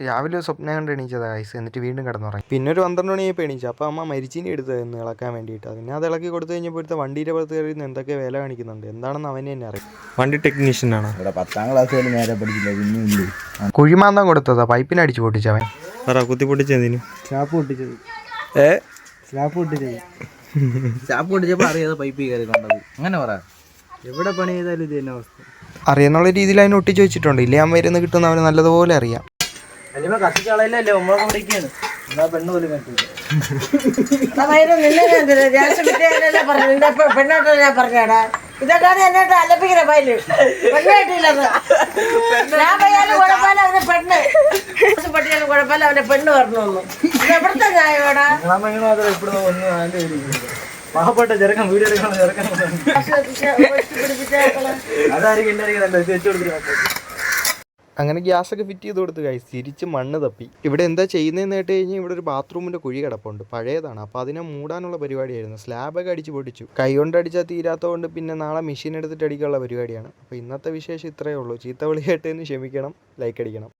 രാവിലെ സ്വപ്നം കണ്ട് എണീച്ചതാ ഐസ്, എന്നിട്ട് വീണ്ടും കിടന്നുറങ്ങി. പിന്നെ ഒരു 12 മണിയായപ്പോൾ എണീച്ചു. അപ്പോൾ അമ്മ മരിച്ചീനി എടുത്തായിരുന്നു ഇളക്കാൻ വേണ്ടിയിട്ട്. പിന്നെ അത് ഇളക്കി കൊടുത്തു കഴിഞ്ഞപ്പോഴത്തെ വണ്ടിയുടെ പുറത്ത് കയറി എന്തൊക്കെ വില കാണിക്കുന്നുണ്ട്. എന്താണെന്ന് അവന് തന്നെ അറിയാം. വണ്ടി ടെക്നീഷ്യനാണ്. ഇവിടെ 10ാം ക്ലാസ് പോലും നേരെ പഠിച്ചില്ല. പിന്നെ കുഴിമാന്തം കൊടുത്തതാ, പൈപ്പിന് അടിച്ചു പൊട്ടിച്ചവൻ. കുത്തി പൊട്ടിച്ചതിന് സ്ലാപ്പ് പൊട്ടിച്ചത്. സ്ലാപ്പ് പൊട്ടിച്ചത്. സ്ലാപ്പ് പൊട്ടിച്ചപ്പോൾ അറിയാതെ പൈപ്പ് കയറി കൊണ്ടത്. അങ്ങനെ പറ, എവിടെ പണി ചെയ്താലും ഇത് തന്നെ അവസ്ഥ. അറിയാന്നുള്ള രീതിയിൽ അതിന് ഒട്ടിച്ച് വെച്ചിട്ടുണ്ട്. ഇല്ലേ അമ്മ ഇരുന്ന് കിട്ടുന്ന അവന് നല്ലതുപോലെ അറിയാം. അല്ലെ കത്തിച്ചാളല്ലേ ഉമ്മ വിളിക്കാണ്. എന്നാ പെണ്ണ് പോലും കണ്ടില്ല. പെണ്ണോട്ടല്ല പറഞ്ഞാടാ, ഇതൊക്കെയാണ് എന്നിട്ട് അലപ്പിക്കുന്ന പൈല് പെണ്ണ് കിട്ടിയില്ലെന്ന്. ഞാൻ പയ്യാലും കുഴപ്പമില്ല, അവന്റെ പെണ്ണ് പട്ടിയാലും കുഴപ്പമില്ല, അവന്റെ പെണ്ണ് വരണമെന്ന്. എവിടുത്തെ ന്യായമാടാ? പാവപ്പെട്ട ചെറുക്കൻ വീഡിയോ എടുക്കണം. ചെറുക്കൻ അതായിരിക്കും വെച്ചു കൊടുത്തിട്ട്. അങ്ങനെ ഗ്യാസൊക്കെ ഫിറ്റ് ചെയ്ത് കൊടുത്ത് കഴിച്ച് തിരിച്ച് മണ്ണ് തപ്പി. ഇവിടെ എന്താ ചെയ്യുന്നതെന്ന് കേട്ട് കഴിഞ്ഞാൽ ഇവിടെ ഒരു ബാത്റൂമിൻ്റെ കുഴി കിടപ്പുണ്ട്, പഴയതാണ്. അപ്പോൾ അതിനെ മൂടാനുള്ള പരിപാടിയായിരുന്നു. സ്ലാബൊക്കെ അടിച്ച് പൊട്ടിച്ചു. കൈ കൊണ്ട് അടിച്ചാൽ തീരാത്തതുകൊണ്ട് പിന്നെ നാളെ മെഷീൻ എടുത്തിട്ട് അടിക്കാനുള്ള പരിപാടിയാണ്. അപ്പോൾ ഇന്നത്തെ വിശേഷം ഇത്രയേ ഉള്ളൂ. ചീത്ത വിളി കേട്ടതിന് ക്ഷമിക്കണം, ലൈക്ക് അടിക്കണം.